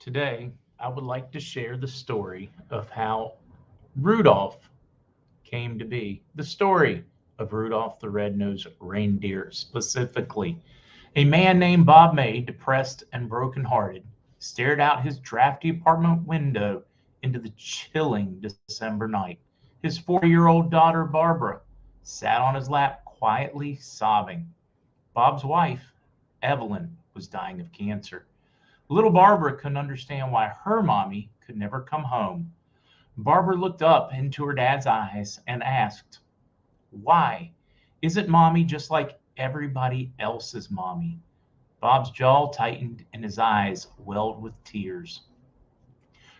Today, I would like to share the story of how Rudolph came to be. The story of Rudolph the Red-Nosed Reindeer, specifically. A man named Bob May, depressed and brokenhearted, stared out his drafty apartment window into the chilling December night. His 4-year-old daughter, Barbara, sat on his lap quietly sobbing. Bob's wife, Evelyn, was dying of cancer. Little Barbara couldn't understand why her mommy could never come home. Barbara looked up into her dad's eyes and asked, "Why? Isn't mommy just like everybody else's mommy?" Bob's jaw tightened and his eyes welled with tears.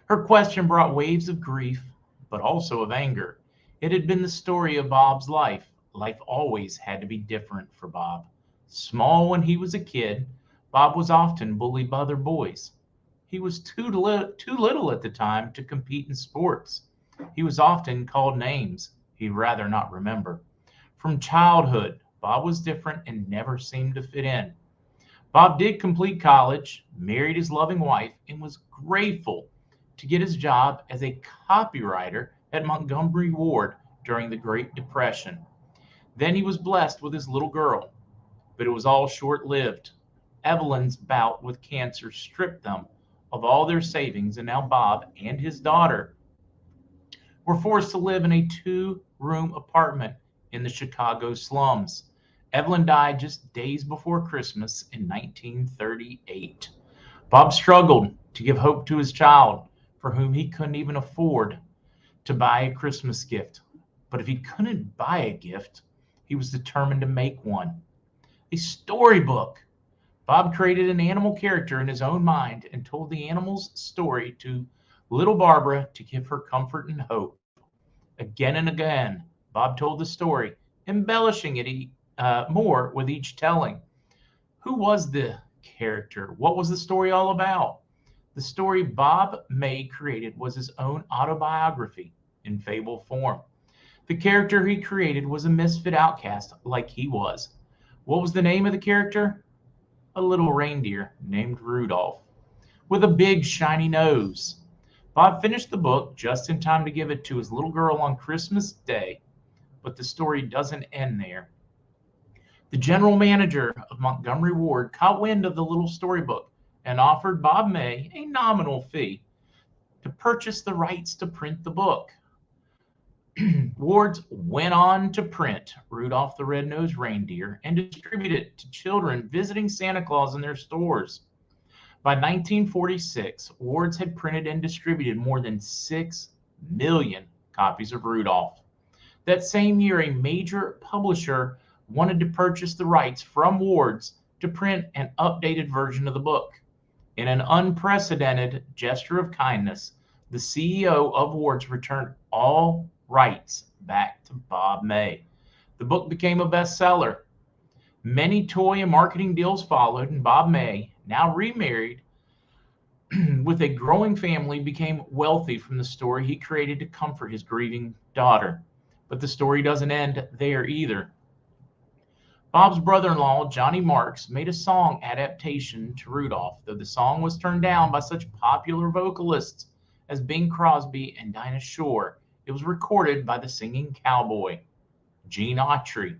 Her question brought waves of grief, but also of anger. It had been the story of Bob's life. Life always had to be different for Bob. Small when he was a kid, Bob was often bullied by other boys. He was too little at the time to compete in sports. He was often called names he'd rather not remember. From childhood, Bob was different and never seemed to fit in. Bob did complete college, married his loving wife, and was grateful to get his job as a copywriter at Montgomery Ward during the Great Depression. Then he was blessed with his little girl, but it was all short-lived. Evelyn's bout with cancer stripped them of all their savings, and now Bob and his daughter were forced to live in a two-room apartment in the Chicago slums. Evelyn died just days before Christmas in 1938. Bob struggled to give hope to his child, for whom he couldn't even afford to buy a Christmas gift. But if he couldn't buy a gift, he was determined to make one. A storybook. Bob created an animal character in his own mind and told the animal's story to little Barbara to give her comfort and hope. Again and again, Bob told the story, embellishing it more with each telling. Who was the character? What was the story all about? The story Bob May created was his own autobiography in fable form. The character he created was a misfit outcast like he was. What was the name of the character? A little reindeer named Rudolph, with a big shiny nose. Bob finished the book just in time to give it to his little girl on Christmas Day, but the story doesn't end there. The general manager of Montgomery Ward caught wind of the little storybook and offered Bob May a nominal fee to purchase the rights to print the book. Wards went on to print Rudolph the Red-Nosed Reindeer and distribute it to children visiting Santa Claus in their stores. By 1946, Wards had printed and distributed more than 6 million copies of Rudolph. That same year, a major publisher wanted to purchase the rights from Wards to print an updated version of the book. In an unprecedented gesture of kindness, the CEO of Wards returned all rights back to Bob May. The book became a bestseller. Many toy and marketing deals followed, and Bob May, now remarried with a growing family, became wealthy from the story he created to comfort his grieving daughter. But the story doesn't end there either. Bob's brother-in-law, Johnny Marks, made a song adaptation to Rudolph, though the song was turned down by such popular vocalists as Bing Crosby and Dinah Shore. It was recorded by the singing cowboy, Gene Autry.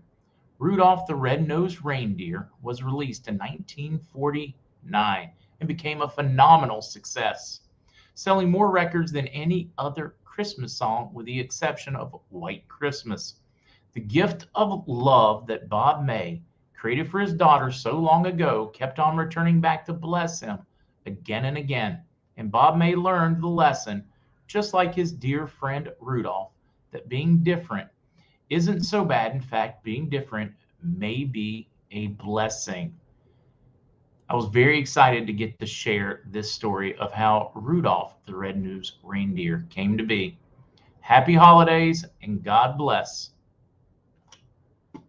Rudolph the Red-Nosed Reindeer was released in 1949 and became a phenomenal success, selling more records than any other Christmas song with the exception of White Christmas. The gift of love that Bob May created for his daughter so long ago kept on returning back to bless him again and again. And Bob May learned the lesson, just like his dear friend Rudolph, that being different isn't so bad. In fact, being different may be a blessing. I was very excited to get to share this story of how Rudolph the Red-Nosed Reindeer came to be. Happy holidays and God bless.